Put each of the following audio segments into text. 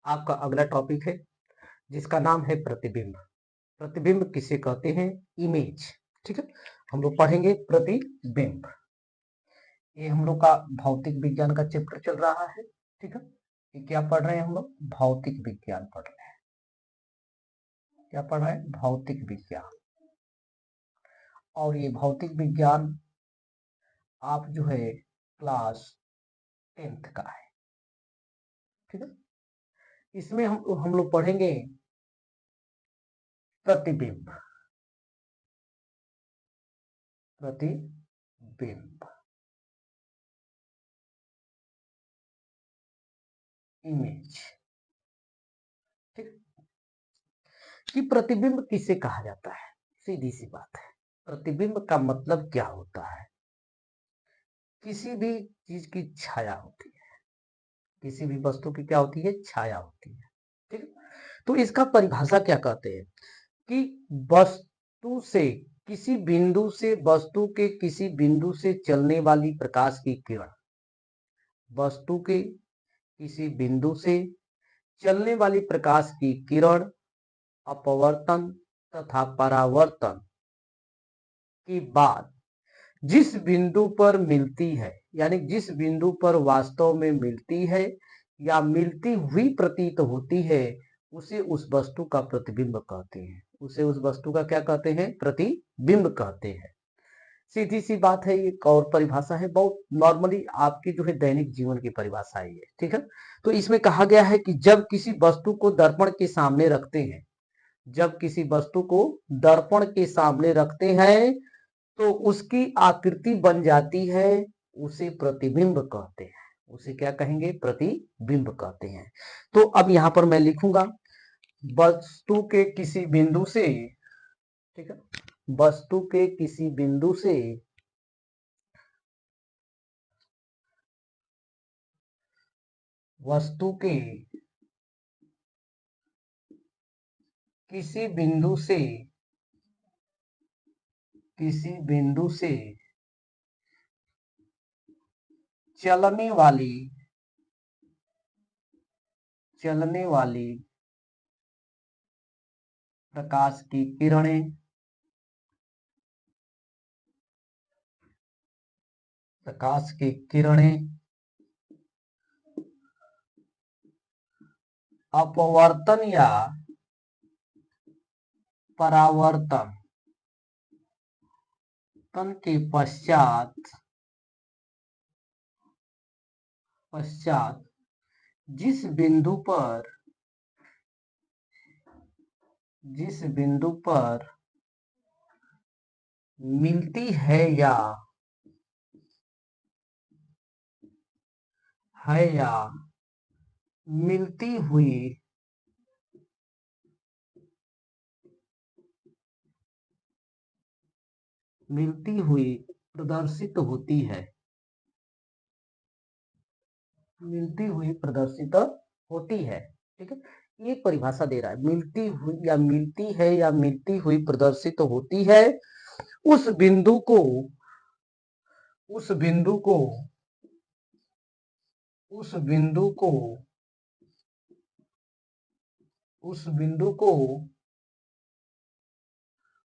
आपका अगला टॉपिक है जिसका नाम है प्रतिबिंब। प्रतिबिंब किसे कहते हैं? इमेज। ठीक है, हम लोग पढ़ेंगे प्रतिबिंब। ये हम लोग का भौतिक विज्ञान का चैप्टर चल रहा है। ठीक है, ये क्या पढ़ रहे हैं हम लोग? भौतिक विज्ञान पढ़ रहे हैं। क्या पढ़ रहे हैं? भौतिक विज्ञान। और ये भौतिक विज्ञान आप जो है क्लास 10th का है। ठीक है, इसमें हम लोग पढ़ेंगे प्रतिबिंब। प्रतिबिंब, इमेज। ठीक, कि प्रतिबिंब किसे कहा जाता है? सीधी सी बात है, प्रतिबिंब का मतलब क्या होता है? किसी भी चीज की छाया होती है, किसी भी वस्तु की क्या होती है? छाया होती है। ठीक है, तो इसका परिभाषा क्या कहते हैं कि वस्तु से किसी बिंदु से वस्तु के किसी बिंदु से चलने वाली प्रकाश की किरण, वस्तु के किसी बिंदु से चलने वाली प्रकाश की किरण अपवर्तन तथा परावर्तन की बात जिस बिंदु पर मिलती है, यानी जिस बिंदु पर वास्तव में मिलती है या मिलती हुई प्रतीत होती है, उसे उस वस्तु का प्रतिबिंब कहते हैं। उसे उस वस्तु का क्या कहते हैं? प्रतिबिंब कहते हैं। सीधी सी बात है, ये एक और परिभाषा है, बहुत नॉर्मली आपकी जो है दैनिक जीवन की परिभाषा है ये। ठीक है, तो इसमें कहा गया है कि जब किसी वस्तु को दर्पण के सामने रखते हैं, जब किसी वस्तु को दर्पण के सामने रखते हैं तो उसकी आकृति बन जाती है, उसे प्रतिबिंब कहते हैं। उसे क्या कहेंगे? प्रतिबिंब कहते हैं। तो अब यहां पर मैं लिखूंगा वस्तु के किसी बिंदु से, ठीक है, वस्तु के किसी बिंदु से वस्तु के किसी बिंदु से किसी बिंदु से चलने वाली चलने वाली प्रकाश की किरणें, प्रकाश की किरणें अपवर्तन या परावर्तन के पश्चात जिस बिंदु पर मिलती है या मिलती हुई प्रदर्शित होती है, मिलती हुई प्रदर्शित होती है। ठीक है, ये परिभाषा दे रहा है, मिलती हुई या मिलती हुई प्रदर्शित होती है। उस बिंदु को उस बिंदु को उस बिंदु को उस बिंदु को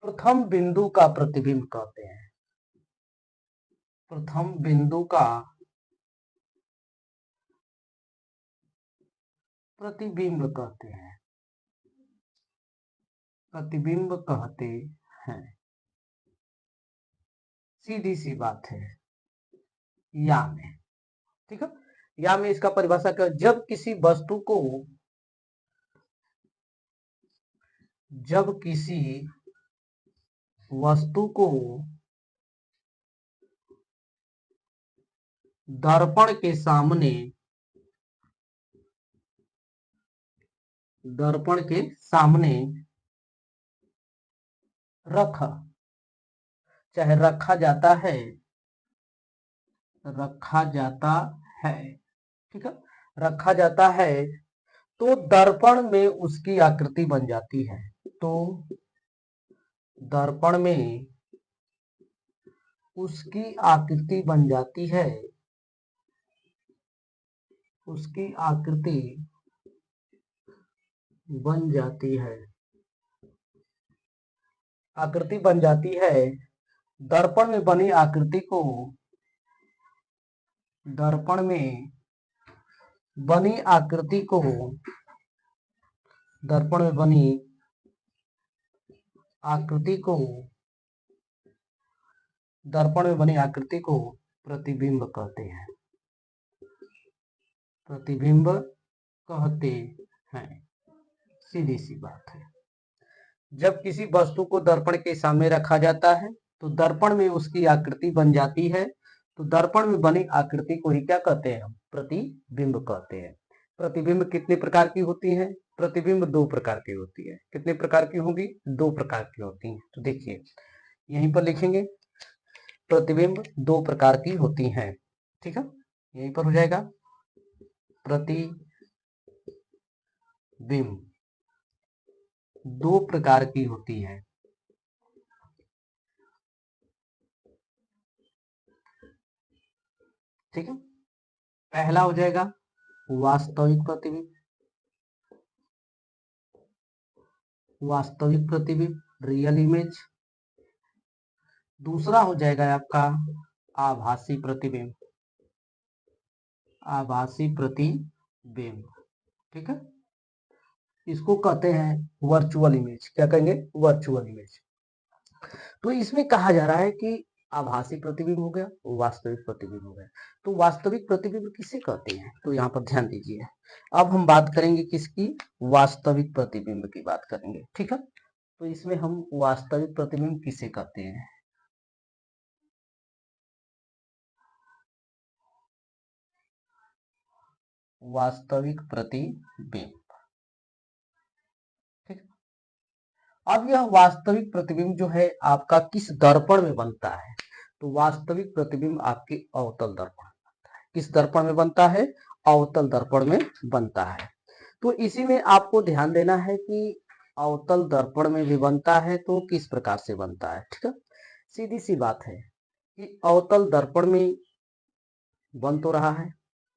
प्रथम बिंदु का प्रतिबिंब कहते हैं। प्रथम बिंदु का प्रतिबिंब कहते हैं, प्रतिबिंब कहते हैं। सीधी सी बात है। या में, ठीक है, या में इसका परिभाषा क्या? जब किसी वस्तु को दर्पण के सामने रखा चाहे रखा जाता है ठीक है, रखा जाता है तो दर्पण में उसकी आकृति बन जाती है। तो दर्पण में उसकी आकृति बन जाती है, उसकी आकृति बन जाती है, आकृति बन जाती है। दर्पण में बनी आकृति को, दर्पण में बनी आकृति को, दर्पण में बनी आकृति को, दर्पण में बनी आकृति को प्रतिबिंब कहते हैं, प्रतिबिंब कहते हैं। सीधी सी बात है। जब किसी वस्तु को दर्पण के सामने रखा जाता है तो दर्पण में उसकी आकृति बन जाती है, तो दर्पण में बनी आकृति को ही क्या कहते हैं, हम प्रतिबिंब कहते हैं। प्रतिबिंब कितने प्रकार की होती है? प्रतिबिंब दो प्रकार की होती है। कितने प्रकार की होगी? दो प्रकार की होती है। तो देखिए यहीं पर लिखेंगे, प्रतिबिंब दो प्रकार की होती हैं। ठीक है, यहीं पर हो जाएगा, प्रतिबिंब दो प्रकार की होती है। ठीक है, पहला हो जाएगा वास्तविक प्रतिबिंब, वास्तविक प्रतिबिंब, रियल इमेज। दूसरा हो जाएगा आपका आभासी प्रतिबिंब, आभासी प्रतिबिंब। ठीक है, इसको कहते हैं वर्चुअल इमेज। क्या कहेंगे? Virtual image. तो इसमें कहा जा रहा है कि आभासी प्रतिबिंब हो गया, वास्तविक प्रतिबिंब हो गया। तो वास्तविक प्रतिबिंब किसे कहते हैं? तो यहाँ पर ध्यान दीजिए, अब हम बात करेंगे किसकी? वास्तविक प्रतिबिंब की बात करेंगे। ठीक है, तो इसमें हम वास्तविक प्रतिबिंब किसे कहते हैं? वास्तविक प्रतिबिंब। ठीक, अब यह वास्तविक प्रतिबिंब जो है आपका किस दर्पण में बनता है? तो वास्तविक प्रतिबिंब आपके अवतल दर्पण में बनता है। किस दर्पण में बनता है? अवतल दर्पण में बनता है। तो इसी में आपको ध्यान देना है कि अवतल दर्पण में भी बनता है तो किस प्रकार से बनता है। ठीक है, सीधी सी बात है कि अवतल दर्पण में बन तो रहा है,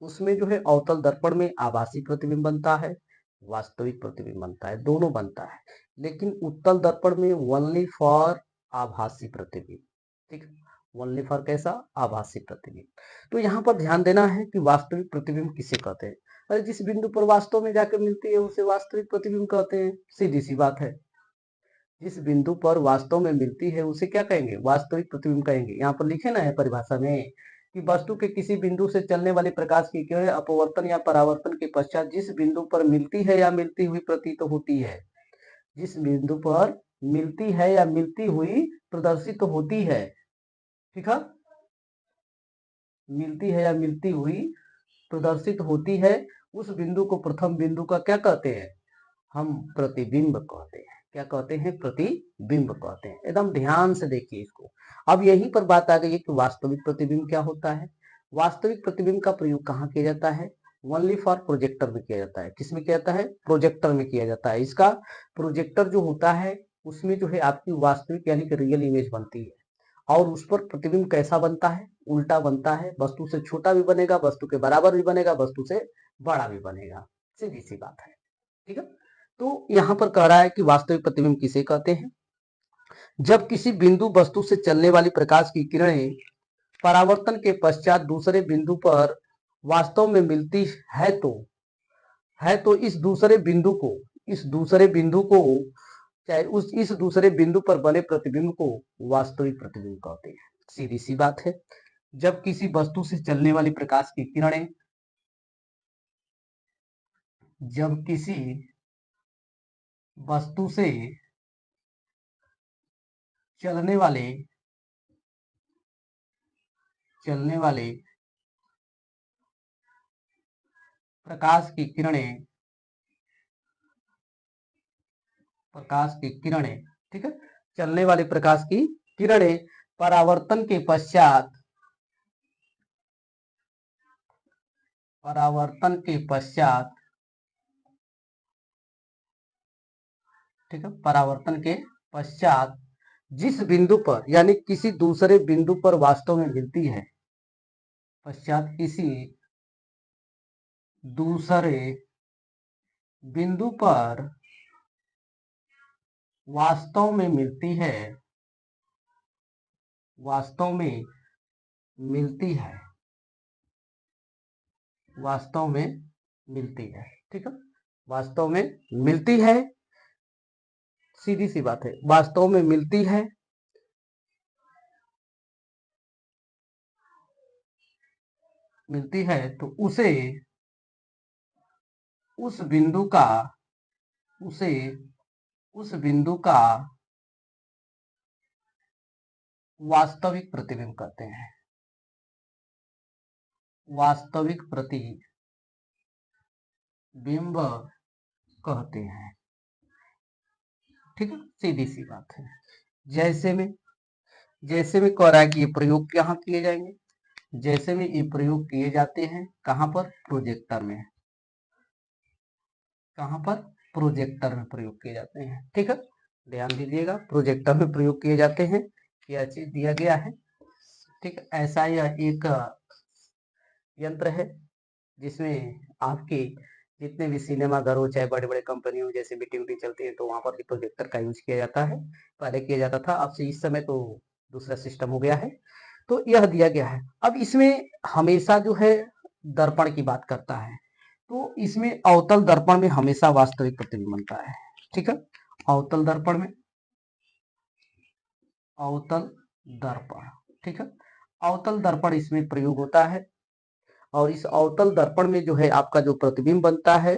उसमें जो है अवतल दर्पण में आभासी प्रतिबिंब बनता है, वास्तविक प्रतिबिंब बनता है, दोनों बनता है। लेकिन उत्तल दर्पण में ओनली फॉर आभासी प्रतिबिंब। ठीक, ओनली फॉर कैसा? आभासी प्रतिबिंब। तो यहाँ पर ध्यान देना है कि वास्तविक प्रतिबिंब किसे कहते हैं? अरे जिस बिंदु पर वास्तव में जाकर मिलती है उसे वास्तविक प्रतिबिंब कहते हैं। सीधी सी बात है, जिस बिंदु पर वास्तव में मिलती है उसे क्या कहेंगे? वास्तविक प्रतिबिंब कहेंगे। यहाँ पर लिखे ना है परिभाषा में कि वस्तु के किसी बिंदु से चलने वाले प्रकाश की किरणें अपवर्तन या परावर्तन के पश्चात जिस बिंदु पर मिलती है या मिलती हुई प्रतीत होती है, जिस बिंदु पर मिलती है या मिलती हुई प्रदर्शित होती है। ठीक है, मिलती है या मिलती हुई प्रदर्शित होती है, उस बिंदु को प्रथम बिंदु का क्या कहते हैं? हम प्रतिबिंब कहते हैं। क्या कहते हैं? प्रतिबिंब कहते हैं। एकदम ध्यान से देखिए इसको। अब यहीं पर बात आ गई है कि वास्तविक प्रतिबिंब क्या होता है। वास्तविक प्रतिबिंब का प्रयोग कहाँ किया जाता है? ओनली फॉर प्रोजेक्टर में किया जाता है। किसमें किया जाता है? प्रोजेक्टर में किया जाता है। इसका प्रोजेक्टर जो होता है उसमें जो है आपकी वास्तविक यानी कि रियल इमेज बनती है, और उस पर प्रतिबिंब कैसा बनता है? उल्टा बनता है। वस्तु से छोटा भी बनेगा, वस्तु के बराबर भी बनेगा, वस्तु से बड़ा भी बनेगा। सीधी सी बात है। ठीक है, तो यहां पर कह रहा है कि वास्तविक प्रतिबिंब किसे कहते हैं? जब किसी बिंदु वस्तु से चलने वाली प्रकाश की किरणें परावर्तन के पश्चात दूसरे बिंदु पर वास्तव में मिलती है तो इस दूसरे बिंदु को चाहे उस इस दूसरे बिंदु पर बने प्रतिबिंब को वास्तविक प्रतिबिंब कहते हैं। सीधी सी बात है, जब किसी वस्तु से चलने वाली प्रकाश की किरणें, जब किसी वस्तु से चलने वाले चलने वाले प्रकाश की किरणें, प्रकाश की किरणें, ठीक है, चलने वाली प्रकाश की किरणें परावर्तन के पश्चात, परावर्तन के पश्चात, ठीक है, परावर्तन के पश्चात जिस बिंदु पर यानी किसी दूसरे बिंदु पर वास्तव में मिलती है, पश्चात किसी दूसरे बिंदु पर वास्तव में मिलती है, वास्तव में मिलती है, वास्तव में मिलती है। ठीक है, वास्तव में मिलती है, सीधी सी बात है, वास्तव में मिलती है, मिलती है तो उसे, उस बिंदु का, उसे, उस बिंदु का वास्तविक प्रतिबिंब कहते हैं, वास्तविक प्रतिबिंब कहते हैं। ठीक है, सीधी सी बात है। जैसे में, जैसे में कह रहा है कि ये प्रयोग कहाँ किए जाएंगे, जैसे में ये प्रयोग किए जाते हैं कहाँ पर, प्रोजेक्टर में, कहाँ पर, प्रोजेक्टर में प्रयोग किए जाते हैं। ठीक है, ध्यान दीजिएगा, प्रोजेक्टर में प्रयोग किए जाते हैं, क्या चीज दिया गया है। ठीक है, ऐसा यह एक यंत्र है जिसमें आपके जितने भी सिनेमा घर हो, चाहे बड़े बड़े कंपनी हो, जैसे मीटिंग उटिंग चलती है तो वहां पर भी प्रोजेक्टर का यूज किया जाता है, पहले किया जाता था, अब से इस समय तो दूसरा सिस्टम हो गया है। तो यह दिया गया है। अब इसमें हमेशा जो है दर्पण की बात करता है, तो इसमें अवतल दर्पण में हमेशा वास्तविक प्रतिबिंब बनता है। ठीक है, अवतल दर्पण में, अवतल दर्पण, ठीक है, अवतल दर्पण इसमें प्रयोग होता है, और इस अवतल दर्पण में जो है आपका जो प्रतिबिंब बनता है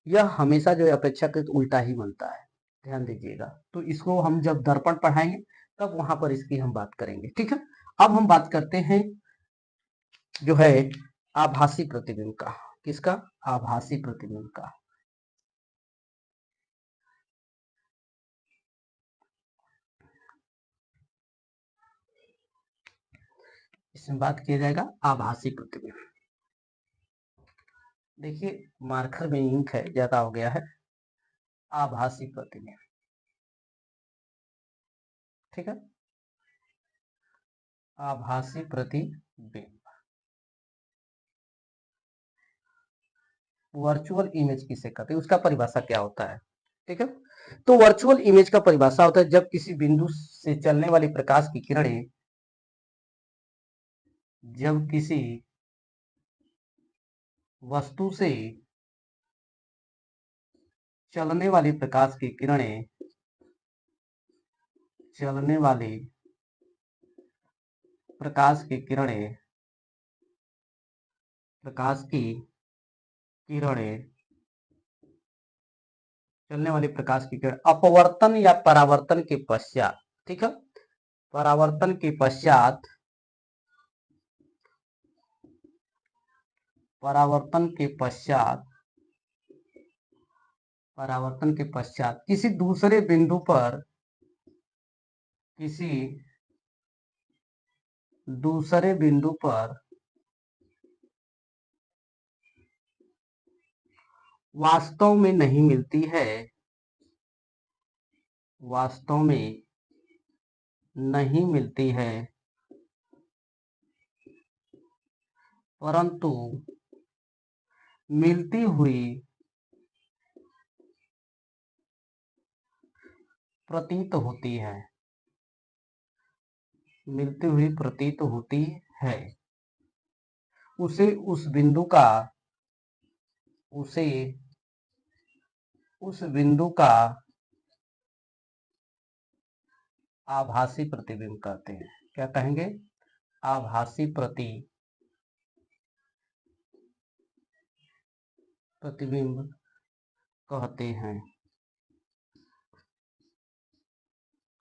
यह हमेशा जो है अपेक्षाकृत उल्टा ही बनता है। ध्यान दीजिएगा, तो इसको हम जब दर्पण पढ़ाएंगे तब वहां पर इसकी हम बात करेंगे। ठीक है, अब हम बात करते हैं जो है आभासी प्रतिबिंब का। किसका, आभासी प्रतिबिंब का। इसमें बात किया जाएगा आभासी प्रतिबिंब। देखिए मार्कर में इंक है ज्यादा हो गया है, आभासी प्रतिबिंब। ठीक है, आभासी प्रतिबिंब, वर्चुअल इमेज किसे कहते हैं, उसका परिभाषा क्या होता है। ठीक है, तो वर्चुअल इमेज का परिभाषा होता है जब किसी बिंदु से चलने वाली प्रकाश की किरणें, जब किसी वस्तु से चलने वाली प्रकाश की किरणें, चलने वाली प्रकाश की किरणें, प्रकाश की किरणें, चलने वाली प्रकाश की किरण अपवर्तन या परावर्तन के पश्चात, ठीक है, परावर्तन के पश्चात, परावर्तन के पश्चात, परावर्तन के पश्चात किसी दूसरे बिंदु पर, किसी दूसरे बिंदु पर वास्तव में नहीं मिलती है, वास्तव में नहीं मिलती है, परंतु मिलती हुई प्रतीत होती है, मिलती हुई प्रतीत होती है, उसे उस बिंदु का, उसे उस बिंदु का आभासी प्रतिबिंब कहते हैं। क्या कहेंगे, आभासी प्रतिबिंब कहते हैं,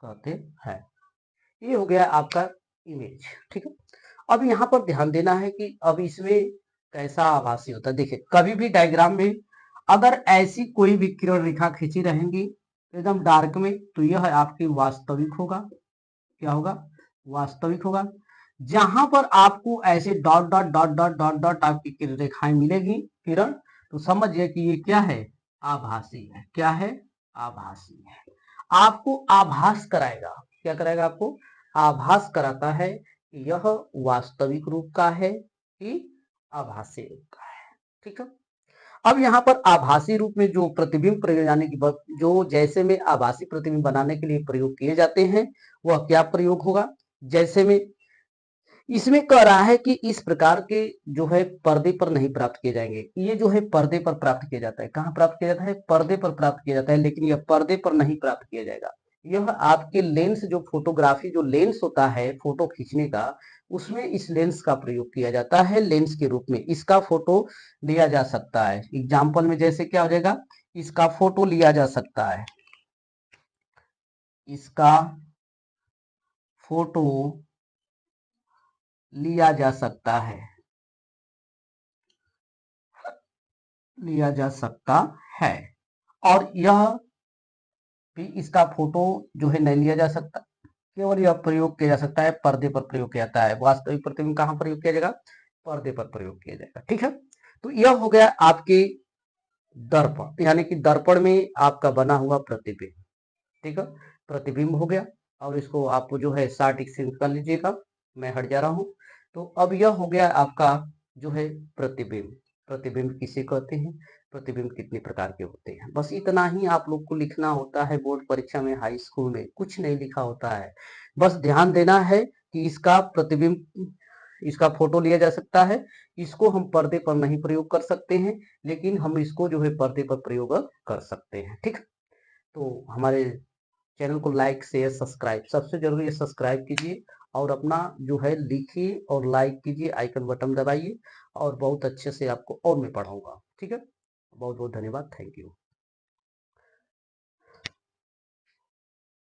कहते हैं। ये हो गया आपका इमेज। ठीक है, अब यहाँ पर ध्यान देना है कि अब इसमें कैसा आभासी होता है। देखिए कभी भी डायग्राम में अगर ऐसी कोई भी किरण रेखा खींची रहेंगी एकदम डार्क में, तो यह आपकी वास्तविक होगा। क्या होगा, वास्तविक होगा। जहां पर आपको ऐसे dot dot dot dot dot dot आपकी रेखाएं मिलेगी किरण, तो समझिए कि ये क्या है, आभासी है। क्या है, आभासी है। आपको आभास कराएगा, क्या कराएगा, आपको आभास कराता है कि यह वास्तविक रूप का है कि आभासी रूप का है। ठीक है, अब यहाँ पर आभासी रूप में जो प्रतिबिंब प्रयोग यानी कि जो जैसे में आभासी प्रतिबिंब बनाने के लिए प्रयोग किए जाते हैं वह क्या प्रयोग होगा? जैसे में इसमें कह रहा है कि इस प्रकार के जो है पर्दे पर नहीं प्राप्त किए जाएंगे। ये जो है पर्दे पर प्राप्त किया जाता है। कहाँ प्राप्त किया जाता है? पर्दे पर प्राप्त किया जाता है, लेकिन यह पर्दे पर नहीं प्राप्त किया जाएगा। यह आपके लेंस जो फोटोग्राफी जो लेंस होता है फोटो खींचने का, उसमें इस लेंस का प्रयोग किया जाता है। लेंस के रूप में इसका फोटो लिया जा सकता है। एग्जाम्पल में जैसे क्या हो जाएगा? इसका फोटो लिया जा सकता है। इसका फोटो लिया जा सकता है, लिया जा सकता है। और यह भी इसका फोटो जो है नहीं लिया जा सकता, केवल यह प्रयोग किया जा सकता है, पर्दे पर प्रयोग किया जाता है। वास्तविक प्रतिबिंब कहाँ प्रयोग किया जाएगा? पर्दे पर प्रयोग किया जाएगा। ठीक है, तो यह हो गया आपके दर्पण, यानी कि दर्पण में आपका बना हुआ प्रतिबिंब। ठीक है, प्रतिबिंब हो गया। और इसको आप जो है 60 कर लीजिएगा, मैं हट जा रहा हूं। तो अब यह हो गया आपका जो है प्रतिबिंब। प्रतिबिंब किसे कहते हैं, प्रतिबिंब कितने प्रकार के होते हैं, बस इतना ही आप लोग को लिखना होता है बोर्ड परीक्षा में। हाई स्कूल में कुछ नहीं लिखा होता है, बस ध्यान देना है कि इसका प्रतिबिंब, इसका फोटो लिया जा सकता है। इसको हम पर्दे पर नहीं प्रयोग कर सकते हैं, लेकिन हम इसको जो है पर्दे पर प्रयोग कर सकते हैं। ठीक, तो हमारे चैनल को लाइक शेयर सब्सक्राइब, सबसे जरूरी है सब्सक्राइब कीजिए और अपना जो है लिखिए और लाइक कीजिए, आइकन बटन दबाइए। और बहुत अच्छे से आपको और मैं पढ़ाऊंगा। ठीक है, बहुत बहुत धन्यवाद, थैंक यू।